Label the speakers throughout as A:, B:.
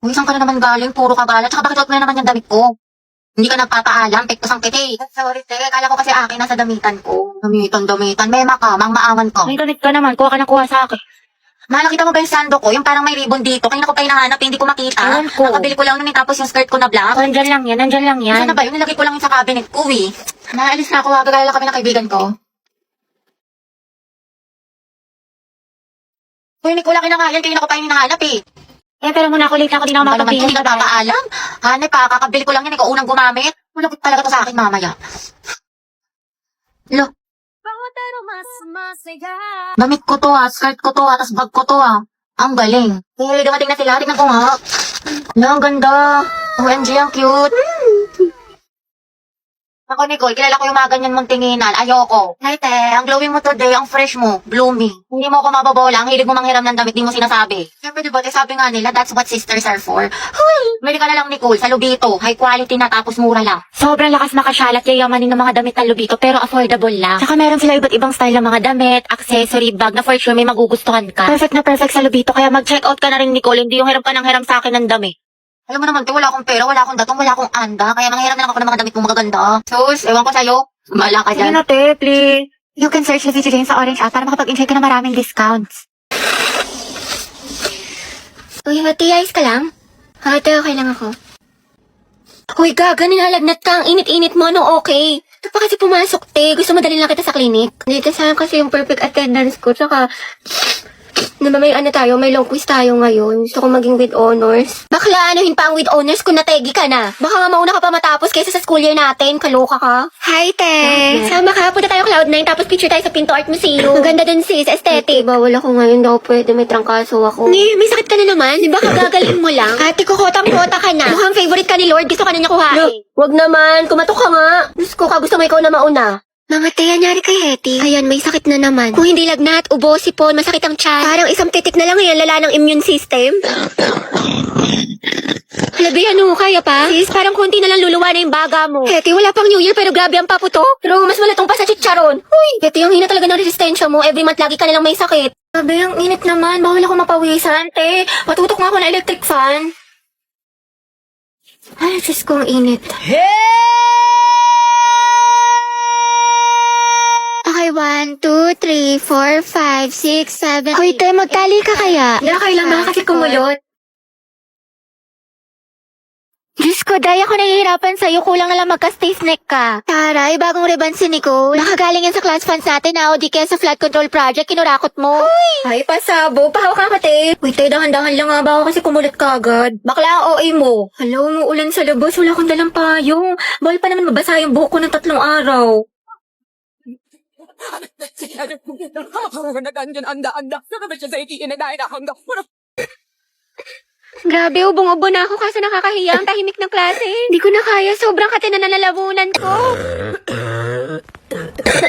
A: Uy, saan ka na naman galing? Puro ka galat. Tsaka bakit suot mo na naman yung damit ko? Hindi ka nagpapaalam, pektos ang kiti. Sorry, te. Kala ko kasi akin nasa damitan ko. Damitan. Mema ka, mang-maawan ka.
B: May ganit ka naman, kuha ka ng kuha sa akin.
A: Mahal, nakita mo ba yung sando ko? Yung parang may ribbon dito. Kanina ko pa hinahanap, hindi ko makita.
B: Ewan ko.
A: Nakabili ko lang nun tapos yung skirt ko na black.
B: Nandyan lang yan.
A: Saan na ba yun? Nilagay ko lang yun sa cabinet ko eh. Naalis na ako, gagala lang kami ng kaibigan ko. Uy, Nicole, akin na nga yan. Kanina ko pa yung hinahanap eh.
B: Pero muna ako, late na ako, di na ako
A: Ano naman to,
B: makapagpili.
A: hindi ka papaalam? Hanep pa, kakabili ko lang yan. Ikaw unang gumamit. Malapit talaga to sa akin mamaya. Lo, damit ko to skirt ko to tas bag ko to Ang galing. Eh, dumating na sila. Tingnan ko nga. Ang ganda. OMG, ang cute. Ako, Nicole, kilala ko yung mga ganyan mong tinginan. Ayoko. Ay, te, ang glowing mo today, ang fresh mo, blooming. Hindi mo ako mababola, ang hilig mo manghiram ng damit, di mo sinasabi. Siyempre, diba, sabi nga nila, that's what sisters are for. Huy! Bili ka na lang, Nicole, sa Lubito. High quality na, tapos mura lang.
B: Sobrang lakas makasyalat yayamanin ng mga damit ng Lubito, pero affordable lang. Saka meron sila iba't ibang style ng mga damit, accessory, bag na for sure may magugustuhan ka. Perfect na perfect sa Lubito, kaya mag-check out ka na rin, Nicole. Hindi yung hiram ka ng hiram sa akin ng damit.
A: Alam mo naman, te, wala akong pera, wala akong datong, wala akong anda, kaya manghiram na lang ako ng mga damit mo magaganda. Sus, ewan ko sa'yo. Bahala ka
B: Sige
A: dyan.
B: na, te, please. You can search the video sa Orange app para makapag-enjoy ka ng maraming discounts.
C: Uy, hati, ayos ka lang? Hati, okay lang ako. Uy, gaga, nilalagnat ka. Ang init-init mo, no, okay? Ito pa kasi pumasok, te. Gusto mo dalhin lang kita sa clinic? Dito sayang kasi yung perfect attendance ko. Tsaka, may may long quiz tayo ngayon. Gusto ko maging with honors. Bakla, anuhin pa ang with honors kung nategi ka na. Baka nga mauna ka pa matapos kaysa sa school year natin. Kaloka ka. Hi, te. Sama ka. Punta tayo Cloud9 tapos picture tayo sa Pinto Art Museum. Maganda dun, sis. Aesthetic. Bawal ako ngayon daw pwede. May trangkaso ako. May sakit ka na naman. Di ba kagagaling mo lang? Ate ko, kotang-kota ka na. Mukhang favorite ka ni Lord. Gusto ka na niya kuhain. Wag naman. Kumatok ka nga. Diyos ko ka. Gusto mo ikaw na mauna. Mga te, anyari kay Hetty. Ayan, may sakit na naman. Kung hindi lagnat, ubo, sipon, masakit ang tiyan. Parang isang titik na lang yan, lala ng immune system. Halabi, ano, kaya pa? Sis, parang konti na lang luluwa na yung baga mo. Hetty, wala pang New Year pero grabe ang paputo. Pero mas malatong pa sa chicharon. Uy, Hetty, ang hina talaga ng resistensya mo. Every month lagi ka na lang may sakit. Sabi, ang init naman. Bawal ako mapawisan, te. Patutok nga ako na electric fan. Ay, sis ko, ang init. Okay, 1, 2, 3, 4, 5, 6, 7, 8. Hoy, te, magtali ka kaya?
B: Hindi, kailangan kasi kumulot.
C: Diyos ko, Day, ako nahihirapan sa'yo. Kulang na lang magka-stay snack ka. Taray, bagong ribbon si Nicole. Nakagaling yan sa class funds natin o di kaya sa flood control project, kinurakot mo.
B: Ay, pasabo. Pahawak ka, te. Uy, te, dahan-dahan lang nga ba ako kasi kumulit ka agad. Bakla ang OA mo. Hala, umuulan sa labas. Wala akong dalang payong. Bawal pa naman mabasa yung buhok ko ng 3 araw.
C: Grabe, ubong-ubo na ako kaso nakakahiya ang tahimik ng klase. Hindi ko na kaya, sobrang kati na nalalabunan ko.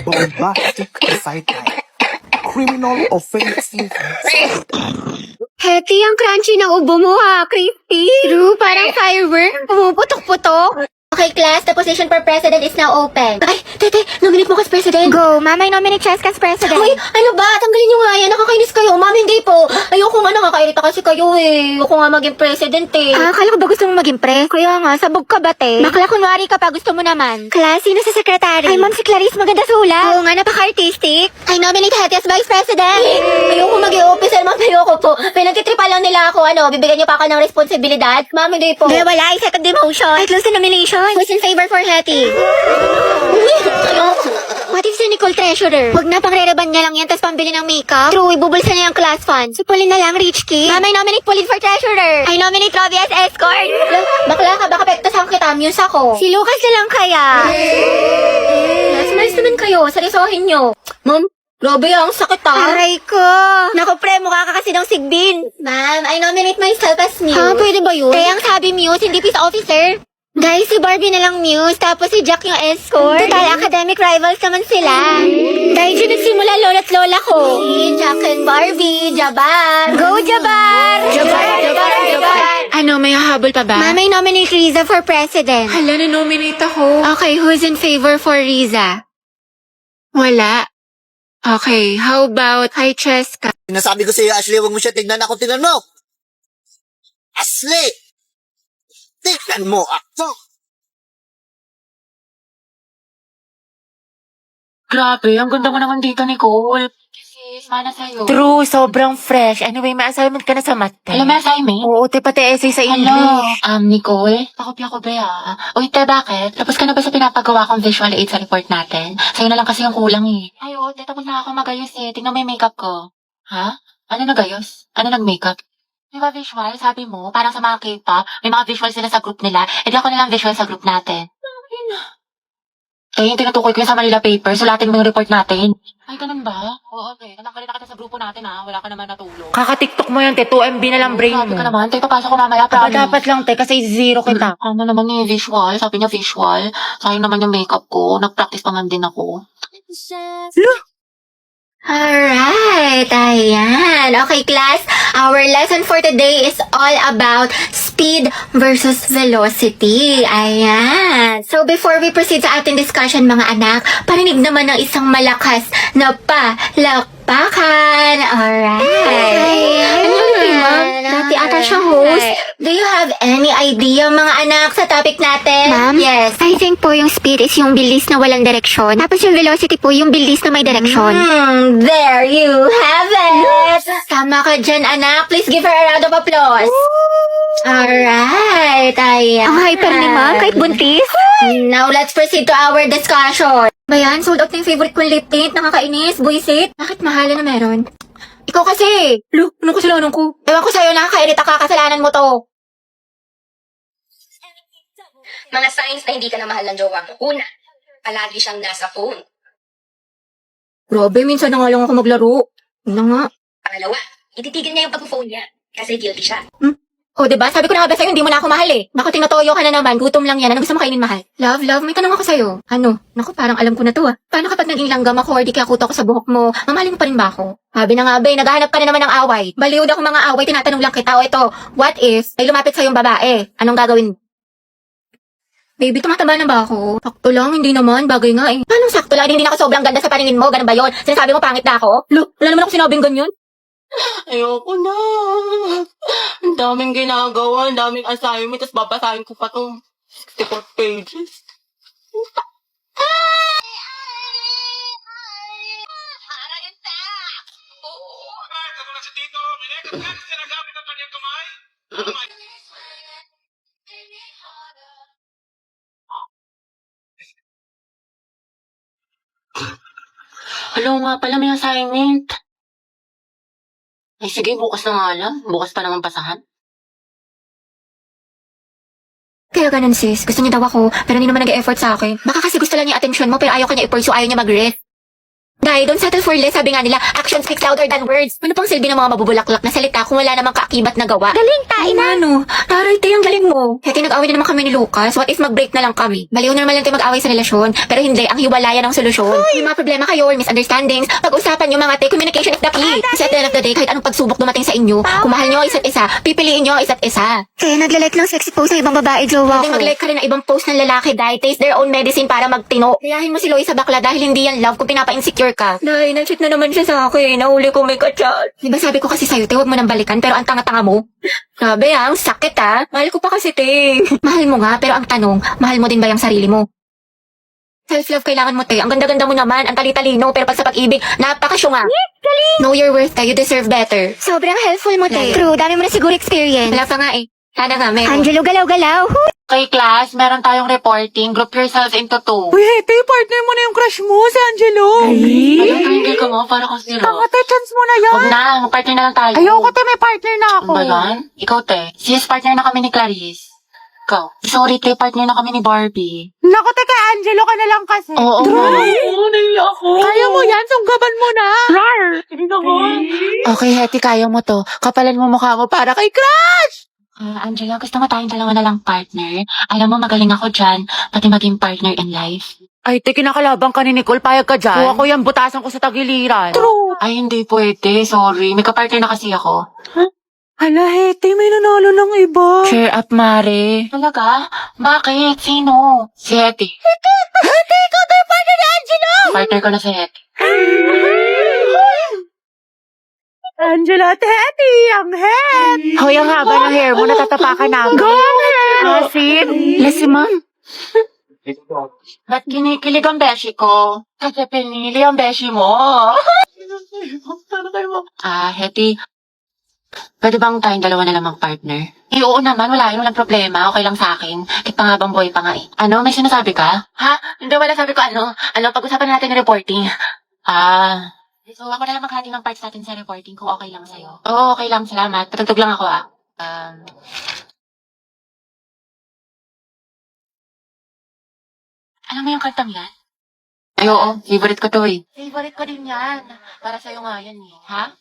D: Bombastic sideline. Criminal offensive sideline.
C: Hetty, ang crunchy ng ubo mo ha, crispy. True, parang firework. Pumuputok-putok. Okay, class, the position for president is now open. Ay, tete, nominate mo ka as president. Go, mamay nominate Cheska as president. Uy, ano ba? Tanggalin nyo nga yan. Nakakainis kayo. Mami, hindi po. Ayoko nga, nakakairita kasi kayo eh. Ayoko nga maging president eh.
B: Akala ko ba gusto mo maging pre? Kaya nga, sabog ka ba, te?
C: Bakla, kunwari ka pa. Gusto mo naman. Class, sino sa secretary?
B: Ay, ma'am, si Clarice, maganda sulat.
C: Oo nga, napaka-artistic. I nominate Hetty as vice president. Ayoko maging officer, ma'am. Ayoko po. Pinagtitripa lang nila ako. Bibigyan niyo pa ako ng responsibilidad. Ma'am, hindi po.
B: Hindi, wala. I-second demotion.
C: I close the nomination. Who's in favor for Hetty? What if si Nicole treasurer? Huwag na, pang-re-reban niya lang yan, tapos pambili ng makeup. True, ibubulsa niya yung class fund. So, Pauline na lang, rich kid. Mama, I nominate Pauline for treasurer. I nominate Robbie as escort. Bakla ka, baka pektasan kita, muse ako. Si Lucas na lang kaya. Nice naman kayo, seryosohin nyo. Ma'am, grabe ang sakit
B: Aray ko.
C: Naku, pre, mukha ka kasi ng sigbin. Ma'am, I nominate myself as Muse. Pwede ba yun? Kaya ang sabi Muse, hindi peace officer. Guys, si Barbie na lang Muse, tapos si Jack yung escort. Total, academic rivals naman sila. Dahil dyan nagsimula lola't lola ko. Si Jack and Barbie, Jabar. Go, Jabar! Jabar!
B: Ano, may hahabol pa ba?
C: Ma'am, I nominate Riza for president.
B: Hala, na-nominate ako.
C: Okay, who's in favor for Riza?
B: Wala. Okay, how about kay Cheska?
D: Sinasabi ko sa iyo, Ashley, huwag mo siya tignan ako, tignan mo! Yes!
E: Slay! Tignan mo ako!
B: Grabe, ang ganda mo naman dito, Nicole. Sis, mana sa'yo.
F: True, sobrang fresh. Anyway, may assignment ka na sa math.
B: Alam mo, assignment?
F: Oo, te, pati essay sa
B: Hello.
F: English.
B: Nicole? Pakopya ko ba Uy, te, bakit? Tapos ka na ba sa pinapagawa kong visual aid sa report natin? Sa'yo na lang kasi yung kulang eh. Ay, oo, te, tapos na ako magayos eh. Tingnan mo yung makeup ko. Ha? Ano nagayos? Ano nag-makeup? Di ba visual? Sabi mo, parang sa mga K-pop, may mga visual sila sa group nila. E di ako nilang visual sa group natin. Eh, yung tinutukoy ko yung sa Manila paper, sulatin mo yung report natin. Ay, ganun ba? Oo, okay. Natanggalin na kita sa grupo natin Wala ka naman natulog.
F: Kaka-tiktok mo yun, te. 2 MB na lang brain
B: Sabi
F: mo.
B: ka naman, tayo papasok ko mamaya,
F: Aba,
B: promise.
F: dapat lang, te, kasi zero kita.
B: Ano naman yung visual? Sabi niya visual. Sayang naman yung makeup ko. Nag-practice pa man din ako.
C: Alright, ayan. Okay, class. Our lesson for today is all about speed versus velocity. Ayan. So, before we proceed sa ating discussion, mga anak, parinig naman ng isang malakas na palakpakan. Alright. Dati ata siyang host. Do you have any idea, mga anak, sa topic natin?
G: Ma'am?
C: Yes.
G: I think po yung speed is yung bilis na walang direksyon. Tapos yung velocity po yung bilis na may direksyon.
C: There you have it! Tama ka dyan, anak. Please give her a round of applause. Alright, ayan.
G: Ang hyper ni ma'am, kahit buntis.
C: Now, let's proceed to our discussion. Bayan, sold out na yung favorite kong lip tint. Nakakainis, buisit. Bakit mahala na meron? Ikaw kasi. Anong kasalanan ko? Ewan ko sa'yo, nakakairita ka, kasalanan mo to.
H: Mga signs na hindi ka na mahal ng jowa mo. Una, palagi siyang nasa phone.
C: Grabe, minsan na nga lang ako maglaro. Yun na nga.
H: Pangalawa, ititigil niya yung pag-phone niya kasi guilty siya.
C: O, diba? Sabi ko na nga ba sa'yo, hindi mo na ako mahal eh. Naku, tinatoyo ka na naman. Gutom lang yan. Ano gusto mo kainin, mahal? Love, may tanong ako sa'yo. Ano? Naku, parang alam ko na to Paano kapag naging langgam ako or di kaya kuto ko sa buhok mo, mamahalin mo pa rin ba ako? Sabi na nga ba, naghahanap ka na naman ng away. Baliw ako mga away, tinatanong lang kita. O ito, what if may lumapit sa'yong babae? Anong gagawin mo? Baby, tumataba na ba ako? Sakto lang, hindi naman. Bagay nga eh. Anong sakto lang? Hindi na ako sobrang ganda sa paningin mo. Ganun ba yun? Sinasabi mo pangit na ako? Wala naman ako sinabing ganyan.
B: Ayoko na. Ang daming ginagawa, ang daming assignment, tapos babasahin ko pa itong 64 pages. Hello nga pala, may assignment. Ay sige, bukas na nga lang. Bukas pa naman basahan.
C: Kaya ganun sis, gusto niya daw ako, pero hindi naman nag-e-effort sa akin. Baka kasi gusto lang niya attention mo, pero ayaw ka niya i-pursue, ayaw niya mag-rest. Dahil don't settle for less, sabi nga nila, actions speak louder than words. Ano pang silbi ng mga mabubulaklak na salita kung wala namang kaakibat na gawa? Galing, tain na! Ano? Taray, te, ang galing mo. Kaya nag-away na naman kami ni Lucas, what if mag-break na lang kami? Baliw normal lang tayo mag-away sa relasyon, pero hindi, ang hiwalayan ang solusyon. May mga problema kayo or misunderstandings, pag-usapan nyo mga te, communication is the key. Kasi at the end of the day, kahit anong pagsubok dumating sa inyo, kung mahal nyo ang isa't isa, pipiliin nyo ang isa't isa.
G: Kaya naglalike ng sexy post ng ibang babae, jowa
C: Pwede
G: ko.
C: mag-like ka rin ng ibang post ng lalaki dahil taste their own medicine para magtino. Kayahin mo si Loie sa bakla dahil hindi yan love kung pinapa-insecure ka. Dahil nag-cheat na naman siya sa akin. Nahuli ko may kachat. Di ba sabi ko kasi sa'yo, te, huwag mo nang balikan pero ang tanga-tanga mo. Grabe ang sakit Mahal ko pa kasi, te. Mahal mo nga, pero ang tanong, mahal mo din ba yung sarili mo? Self-love kailangan mo, te. Ang ganda-ganda mo naman, ang tali-talino, pero pag sa pag-ibig, napakasyunga. Know your worth, te. You deserve better.
G: Sobrang helpful mo, te. True, dami mo na siguro experience.
C: Wala pa nga eh. Sana nga, meron.
G: Angelo, galaw-galaw.
B: Okay, class, meron tayong reporting. Group yourselves into 2.
F: Uy, Hete, partner mo na yung crush mo, si Angelo.
B: Alam ko yung ka mo, para kang zero.
F: Te, chance mo na yan.
B: Huwag na, partner na lang tayo.
F: Ayoko, te, may partner na ako.
B: Ano ba yan? Ikaw, te. Sis, partner na kami ni Clarice. Ikaw. Sorry, te, partner na kami ni Barbie.
F: Naku, te, kay Angelo ka na lang kasi.
B: Oo, oo, naiya ako.
F: Kaya mo yan, sunggaban mo na.
B: Hindi naman.
F: Okay, Hete, kaya mo to. Kapalan mo mukha mo para kay crush.
B: Angela, gusto mo tayong dalawa na lang partner? Alam mo, magaling ako dyan, pati maging partner in life.
F: Ay, te, kinakalabang ka ni Nicole, payag ka dyan. Kuha ko yan, butasan ko sa tagiliran. True.
B: Ay, hindi pwede. Sorry. May kapartner na kasi ako.
F: Hala, Hete, may nanalo ng iba. Cheer up, Mare.
B: Talaga? Bakit? Sino? Si Hetty.
F: Hete, ikaw tayo partner ni Angelo.
B: Partner ko na si Hetty.
F: Angela, Teddy, ang head! Hoy, ang haba ng hair mo, natatapakan namin. Go, hair! Asin, lasi ma'am.
A: Ba't kinikilig ang beshi ko? Kasi pinili ang beshi mo. Hetty. Pwede bang tayong dalawa na lang mag-partner? Oo naman, wala yun, walang problema. Okay lang sa akin. Kahit pa nga bang boy pa nga eh. Ano, may sinasabi ka? Ha? Hindi, wala sabi ko ano. Pag-usapan natin yung reporting. So ako na lang maghati ng parts natin sa reporting kung okay lang sa'yo. Oo, okay lang. Salamat. Patugtog lang ako Alam mo yung kantang yan? Ay, oo. Favorite ko to eh. Favorite ko din yan. Para sa'yo nga yan eh. Ha?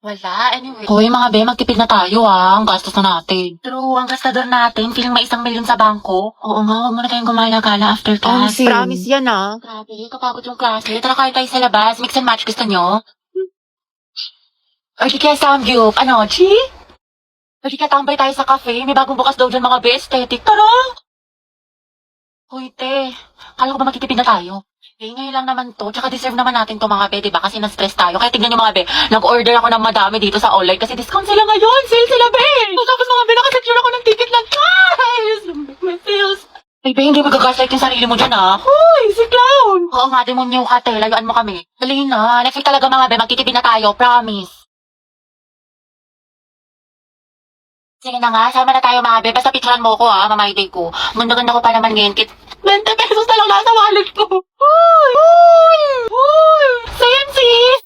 A: Wala. Anyway. Hoy, mga be, magtipid na tayo Ang gastos na natin. True, ang gastador natin. Feeling may 1 milyon sa bangko. Oo nga, huwag mo na tayong gumala-gala after class.
F: Promise yan
A: Grabe, kapagod yung klase. Tara kain tayo sa labas. Mix and match. Gusto nyo? Or di kaya Samgyup. Ano, Chi? Or di kaya tambay tayo sa cafe. May bagong bukas daw dyan mga be. Aesthetic. Tara! Hoy, te. Kala ko ba magtitipid na tayo? Ngayon lang naman to. Tsaka deserve naman natin to mga be, diba? Kasi na-stress tayo. Kaya tignan nyo mga be. Nag-order ako ng madami dito sa online kasi discount sila ngayon. Sale sila, be! Tapos mga be, nakasecure ako ng ticket lang. Guys! May sales. Ay, be, hindi magagaslight yung sarili mo dyan, Hoy, si Clown! Oo nga, demonyo ka, te. Layuan mo kami. Dali na. Next week talaga mga be. Magtitipid na tayo. Promise. Sige na nga, sama na tayo mga be. Basta picturean mo ko mamayday ko. Ganda-ganda ko pa naman ngayon. 20 pesos na lang nasa wallet ko. Hoy! Same sis!